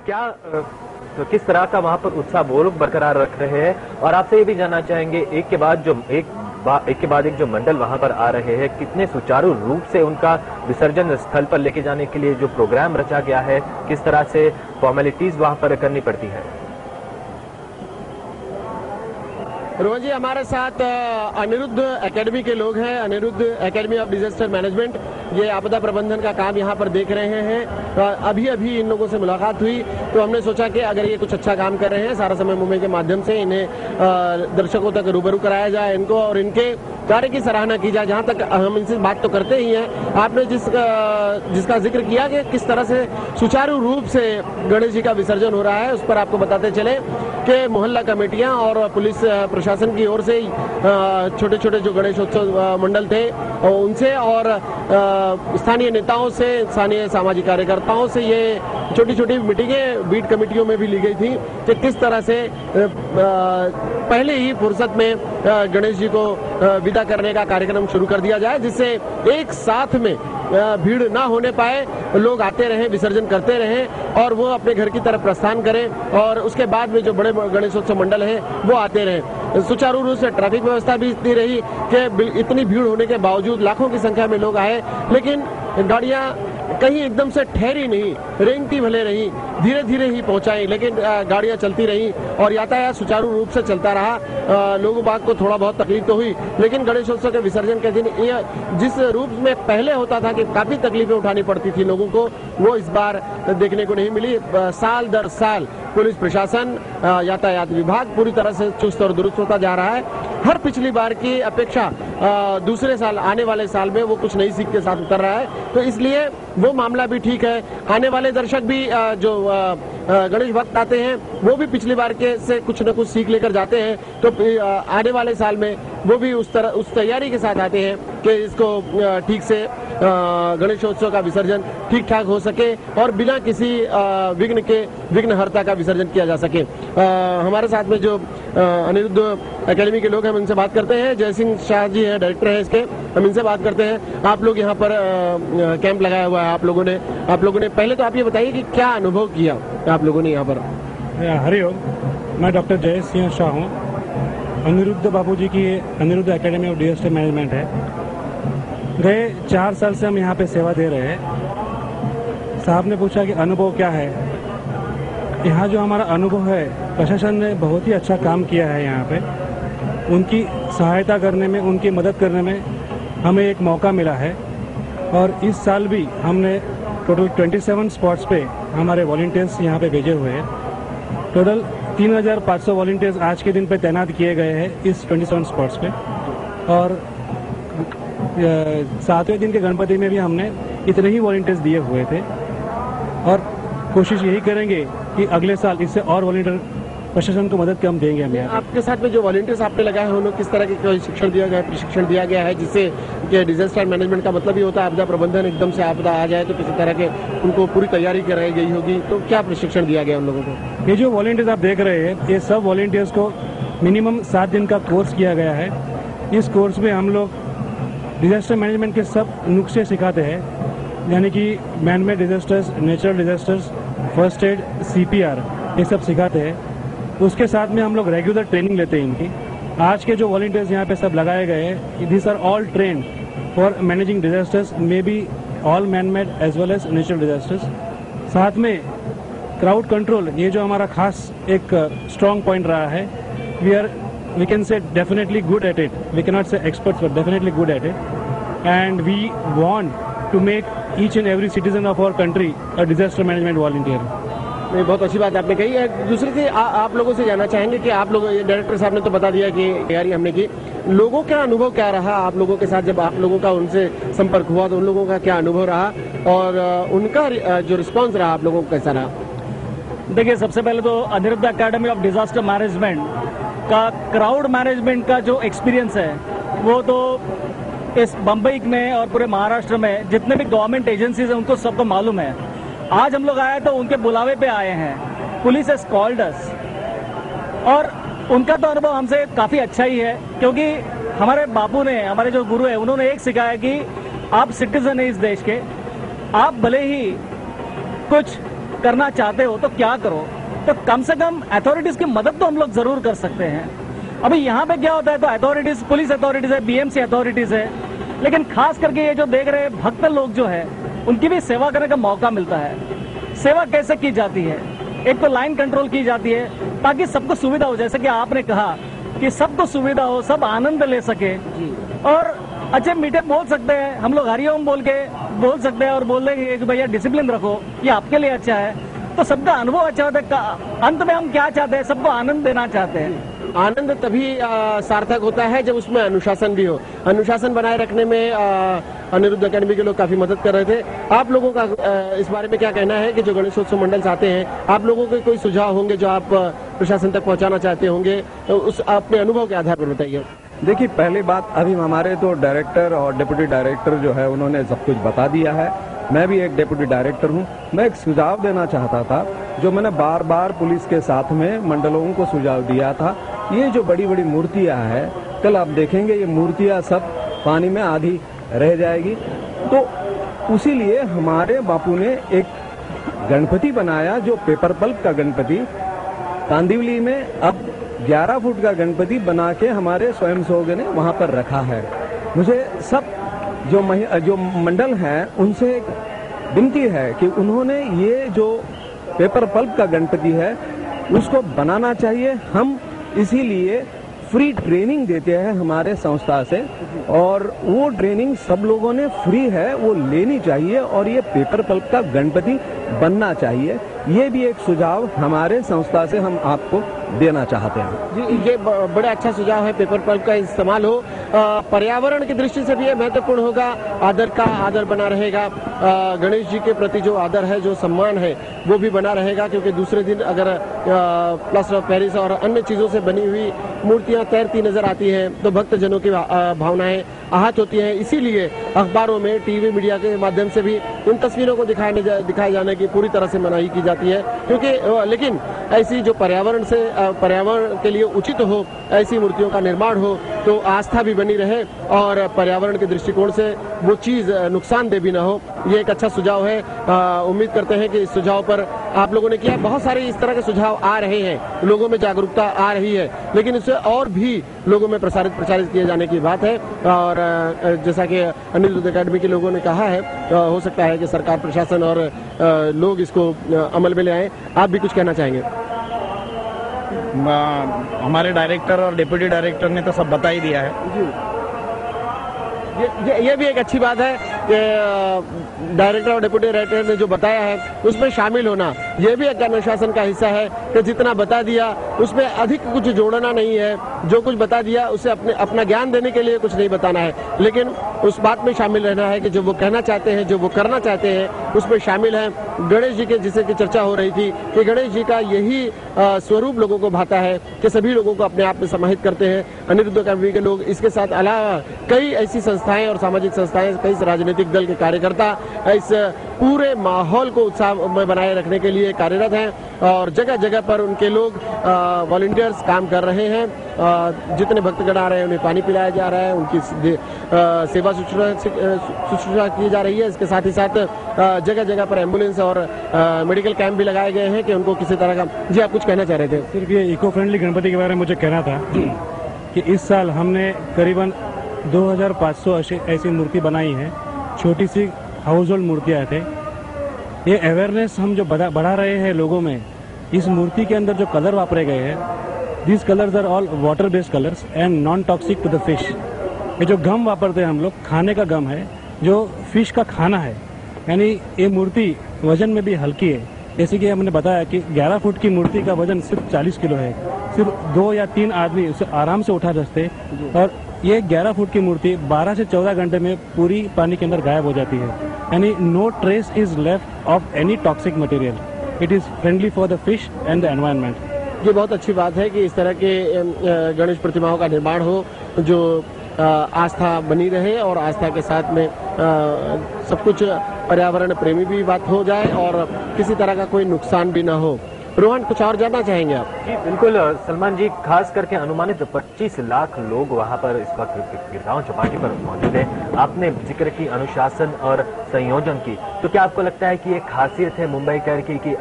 क्या तो किस तरह का वहां पर उत्साह वो लोग बरकरार रख रहे हैं, और आपसे ये भी जानना चाहेंगे एक के बाद एक जो मंडल वहां पर आ रहे हैं, कितने सुचारू रूप से उनका विसर्जन स्थल पर लेके जाने के लिए जो प्रोग्राम रचा गया है, किस तरह से फॉर्मेलिटीज वहां पर करनी पड़ती है। रोहन जी, हमारे साथ अनिरुद्ध एकेडमी के लोग हैं, Aniruddha academy of disaster management. ये आपदा प्रबंधन का काम यहाँ पर देख रहे हैं। अभी अभी इन लोगों से मुलाकात हुई तो हमने सोचा कि अगर ये कुछ अच्छा काम कर रहे हैं, सारा समय मुंबई के माध्यम से इन्हें दर्शकों तक रूबरू कराया जाए इनको, और इनके कार्य की सराहना की जाए। जहाँ तक हम इनसे बात तो करते ही हैं, आपने जिसका जिक्र किया कि किस तरह से सुचारू रूप से गणेश जी का विसर्जन हो रहा है, उस पर आपको बताते चले कि मोहल्ला कमेटियां और पुलिस प्रशासन की ओर से छोटे छोटे जो गणेशोत्सव मंडल थे उनसे और स्थानीय नेताओं से, स्थानीय सामाजिक कार्यकर्ताओं से ये छोटी छोटी मीटिंगें बीट कमेटियों में भी ली गई थी कि किस तरह से पहले ही फुर्सत में गणेश जी को विदा करने का कार्यक्रम शुरू कर दिया जाए, जिससे एक साथ में भीड़ ना होने पाए, लोग आते रहें, विसर्जन करते रहें और वो अपने घर की तरफ प्रस्थान करें, और उसके बाद में जो बड़े गणेशोत्सव मंडल हैं वो आते रहें। सुचारू रूप से ट्रैफिक व्यवस्था भी इतनी रही कि इतनी भीड़ होने के बावजूद लाखों की संख्या में लोग आए, लेकिन गाड़ियां कहीं एकदम से ठहरी नहीं, रेंगती भले रही, धीरे धीरे ही पहुंचाई, लेकिन गाड़ियां चलती रही और यातायात सुचारू रूप से चलता रहा। लोगों बाग को थोड़ा बहुत तकलीफ तो हुई, लेकिन गणेशोत्सव के विसर्जन के दिन जिस रूप में पहले होता था कि काफी तकलीफें उठानी पड़ती थी लोगों को, वो इस बार देखने को नहीं मिली। साल दर साल पुलिस प्रशासन, यातायात विभाग पूरी तरह से चुस्त और दुरुस्त होता जा रहा है। हर पिछली बार की अपेक्षा दूसरे साल, आने वाले साल में वो कुछ नई सीख के साथ उतर रहा है, तो इसलिए वो मामला भी ठीक है। आने वाले दर्शक भी जो गणेश भक्त आते हैं वो भी पिछली बार के से कुछ न कुछ सीख लेकर जाते हैं, तो आने वाले साल में वो भी उस तैयारी के साथ आते हैं कि इसको ठीक से गणेशोत्सव का विसर्जन ठीक ठाक हो सके और बिना किसी विघ्नहर्ता का विसर्जन किया जा सके। हमारे साथ में जो अनिरुद्ध एकेडमी के लोग हैं, हम इनसे बात करते हैं। जय सिंह शाह जी हैं, डायरेक्टर हैं इसके, हम इनसे बात करते हैं। आप लोग यहाँ पर कैंप लगाया हुआ है, आप लोगों ने पहले तो आप ये बताइए कि क्या अनुभव किया आप लोगों ने यहाँ पर। हरिओम, मैं डॉक्टर जय सिंह शाह हूँ। अनिरुद्ध बाबू जी की Aniruddha academy of disaster management है। गए 4 साल से हम यहाँ पे सेवा दे रहे हैं। साहब ने पूछा कि अनुभव क्या है। यहाँ जो हमारा अनुभव है, प्रशासन ने बहुत ही अच्छा काम किया है। यहाँ पे उनकी सहायता करने में, उनकी मदद करने में हमें एक मौका मिला है, और इस साल भी हमने टोटल 27 स्पॉट्स पे हमारे वॉलंटियर्स यहाँ पे भेजे हुए हैं। टोटल 3500 वॉलंटियर्स आज के दिन पे तैनात किए गए हैं इस 27 स्पॉट्स पे, और 7वें दिन के गणपति में भी हमने इतने ही वॉलंटियर्स दिए हुए थे, और कोशिश यही करेंगे कि अगले साल इससे और वॉलंटियर प्रशासन को मदद कम देंगे। हमें आपके साथ में जो वॉलंटियर्स आपने लगाए हैं उन्हें किस तरह के प्रशिक्षण दिया गया है, जिससे कि डिजास्टर मैनेजमेंट का मतलब ही होता है आपदा प्रबंधन, एकदम से आपदा आ जाए तो किसी तरह के उनको पूरी तैयारी कराई गई होगी, तो क्या प्रशिक्षण दिया गया उन लोगों को? ये जो वॉलंटियर्स आप देख रहे हैं, ये सब वॉलंटियर्स को मिनिमम 7 दिन का कोर्स किया गया है। इस कोर्स में हम लोग डिजास्टर मैनेजमेंट के सब नुस्खे सिखाते हैं, यानी कि man made disasters, natural disasters, first aid, CPR, ये सब सिखाते हैं। उसके साथ में हम लोग रेगुलर ट्रेनिंग लेते हैं इनकी। आज के जो वॉलंटियर्स यहाँ पे सब लगाए गए हैं, these are all trained for managing disasters, may be all man made as well as natural disasters. साथ में क्राउड कंट्रोल, ये जो हमारा खास एक स्ट्रॉन्ग पॉइंट रहा है। We can say definitely good at it, we can not say experts but definitely good at it, and we want to make each and every citizen of our country a disaster management volunteer. बहुत अच्छी बात आपने कही है। दूसरी चीज आप लोगों से जानना चाहेंगे कि आप लोग, डायरेक्टर साहब ने तो बता दिया कि तैयारी हमने की, लोगों का अनुभव क्या रहा आप लोगों के साथ, जब आप लोगों का उनसे संपर्क हुआ तो उन लोगों का क्या अनुभव रहा और उनका जो रिस्पांस रहा आप लोगों को कैसा रहा? देखिए, सबसे पहले तो Aniruddha academy of disaster management का क्राउड मैनेजमेंट का जो एक्सपीरियंस है, वो तो इस बम्बई में और पूरे महाराष्ट्र में जितने भी गवर्नमेंट एजेंसीज हैं उनको सबको मालूम है। आज हम लोग आए तो उनके बुलावे पे आए हैं, पुलिस हैज कॉल्ड अस, और उनका तो अनुभव हमसे काफी अच्छा ही है, क्योंकि हमारे बापू ने, हमारे जो गुरु है, उन्होंने एक सिखाया कि आप सिटीजन है इस देश के, आप भले ही कुछ करना चाहते हो तो क्या करो, तो कम से कम अथॉरिटीज की मदद तो हम लोग जरूर कर सकते हैं। अभी यहाँ पे क्या होता है, तो अथॉरिटीज, पुलिस अथॉरिटीज है, बीएमसी अथॉरिटीज है, लेकिन खास करके ये जो देख रहे भक्त लोग जो है उनकी भी सेवा करने का मौका मिलता है। सेवा कैसे की जाती है, एक तो लाइन कंट्रोल की जाती है ताकि सबको सुविधा हो, जैसे कि आपने कहा कि सबको सुविधा हो, सब आनंद ले सके और अच्छे मीठे बोल सकते हैं। हम लोग हरिओम बोल सकते हैं और बोल देंगे कि भैया डिसिप्लिन रखो, ये आपके लिए अच्छा है, तो सबका अनुभव अच्छा होता है। अंत में हम क्या चाहते हैं, सबको आनंद देना चाहते हैं। आनंद तभी सार्थक होता है जब उसमें अनुशासन भी हो। अनुशासन बनाए रखने में अनिरुद्ध एकेडमी के लोग काफी मदद कर रहे थे। आप लोगों का इस बारे में क्या कहना है कि जो गणेशोत्सव मंडल आते हैं, आप लोगों के कोई सुझाव होंगे जो आप प्रशासन तक पहुंचाना चाहते होंगे, तो उस अपने अनुभव के आधार पर बताइए। देखिए, पहली बात, अभी हमारे तो डायरेक्टर और डिप्टी डायरेक्टर जो है उन्होंने सब कुछ बता दिया है। मैं भी एक डिप्टी डायरेक्टर हूं। मैं एक सुझाव देना चाहता था, जो मैंने बार बार पुलिस के साथ में मंडलों को सुझाव दिया था। ये जो बड़ी बड़ी मूर्तियां हैं, कल आप देखेंगे ये मूर्तियां सब पानी में आधी रह जाएगी, तो उसीलिए हमारे बापू ने एक गणपति बनाया जो पेपर पल्प का गणपति, कांदिवली में अब 11 फुट का गणपति बना के हमारे स्वयंसेवकों ने वहां पर रखा है। मुझे सब जो मंडल हैं उनसे एक विनती है कि उन्होंने ये जो पेपर पल्प का गणपति है उसको बनाना चाहिए। हम इसीलिए फ्री ट्रेनिंग देते हैं हमारे संस्था से, और वो ट्रेनिंग सब लोगों ने फ्री है, वो लेनी चाहिए और ये पेपर पल्प का गणपति बनना चाहिए। ये भी एक सुझाव हमारे संस्था से हम आपको देना चाहते हैं। जी, ये बड़ा अच्छा सुझाव है, पेपर पल्प का इस्तेमाल हो। पर्यावरण की दृष्टि से भी ये महत्वपूर्ण होगा। आदर का आदर बना रहेगा, गणेश जी के प्रति जो आदर है, जो सम्मान है, वो भी बना रहेगा, क्योंकि दूसरे दिन अगर प्लास्टर ऑफ पेरिस और अन्य चीजों से बनी हुई मूर्तियां तैरती नजर आती हैं तो भक्तजनों की भावनाएं आहत होती हैं। इसीलिए अखबारों में, टीवी मीडिया के माध्यम से भी उन तस्वीरों को दिखाए जाने की पूरी तरह से मनाही की जाती है, क्योंकि लेकिन ऐसी जो पर्यावरण के लिए उचित हो, ऐसी मूर्तियों का निर्माण हो तो आस्था भी बनी रहे और पर्यावरण के दृष्टिकोण से वो चीज नुकसानदेह भी ना हो। ये एक अच्छा सुझाव है। उम्मीद करते हैं कि इस सुझाव पर आप लोगों ने किया। बहुत सारे इस तरह के सुझाव आ रहे हैं, लोगों में जागरूकता आ रही है, लेकिन इससे और भी लोगों में प्रचारित किए जाने की बात है। और जैसा कि अनिरुद्ध एकेडमी के लोगों ने कहा है, हो सकता है कि सरकार, प्रशासन और लोग इसको अमल में ले आए। आप भी कुछ कहना चाहेंगे? हमारे डायरेक्टर और डिप्टी डायरेक्टर ने तो सब बता ही दिया है। ये भी एक अच्छी बात है कि डायरेक्टर और डिप्टी डायरेक्टर ने जो बताया है उसमें शामिल होना, ये भी एक अनुशासन का हिस्सा है कि जितना बता दिया उसमें अधिक कुछ जोड़ना नहीं है। जो कुछ बता दिया उसे अपना ज्ञान देने के लिए कुछ नहीं बताना है, लेकिन उस बात में शामिल रहना है कि जो वो कहना चाहते हैं, जो वो करना चाहते हैं, उसमें शामिल है। गणेश जी के जिसे की चर्चा हो रही थी कि गणेश जी का यही स्वरूप लोगों को भाता है कि सभी लोगों को अपने आप में समाहित करते हैं। अनिरुद्ध एकेडमी के लोग, इसके साथ अलावा कई ऐसी संस्थाएं और सामाजिक संस्थाएं, कई राजनीतिक दल के कार्यकर्ता इस पूरे माहौल को उत्साह में बनाए रखने के लिए कार्यरत हैं और जगह जगह पर उनके लोग वॉलंटियर्स काम कर रहे हैं। जितने भक्तगण आ रहे हैं उन्हें पानी पिलाया जा रहा है, उनकी सेवा शुश्रूषा की जा रही है। इसके साथ ही साथ जगह जगह पर एम्बुलेंस और मेडिकल कैंप भी लगाए गए हैं कि उनको किसी तरह का। जी, आप कुछ कहना चाह रहे थे? सिर्फ ये इको फ्रेंडली गणपति के बारे में मुझे कहना था कि इस साल हमने करीबन 2500 ऐसी मूर्ति बनाई है। छोटी सी हाउस होल्ड मूर्तियाँ थे। ये अवेयरनेस हम जो बढ़ा रहे हैं लोगों में, इस मूर्ति के अंदर जो कलर वापरे गए हैं, this colours are all water based colours and non toxic to the fish. ये जो गम वापरते हैं हम लोग, खाने का गम है जो फिश का खाना है, यानी ये मूर्ति वजन में भी हल्की है। जैसे कि हमने बताया कि 11 फुट की मूर्ति का वजन सिर्फ 40 किलो है। सिर्फ 2 या 3 आदमी उसे आराम से उठा सकते, और ये 11 फुट की मूर्ति 12 से 14 घंटे में पूरी पानी के अंदर गायब हो जाती है। यानी no trace is left of any toxic material. It is friendly for the fish and the environment. ये बहुत अच्छी बात है कि इस तरह के गणेश प्रतिमाओं का निर्माण हो जो आस्था बनी रहे और आस्था के साथ में सब कुछ पर्यावरण प्रेमी भी बात हो जाए और किसी तरह का कोई नुकसान भी ना हो। रोहन, कुछ और जानना चाहेंगे आप? जी बिल्कुल सलमान जी, खास करके अनुमानित 25 लाख लोग वहां पर इस वक्त गिरगांव चौपाटी पर मौजूद है। आपने जिक्र की अनुशासन और संयोजन की, तो क्या आपको लगता है कि ये खासियत है मुंबई शहर की कि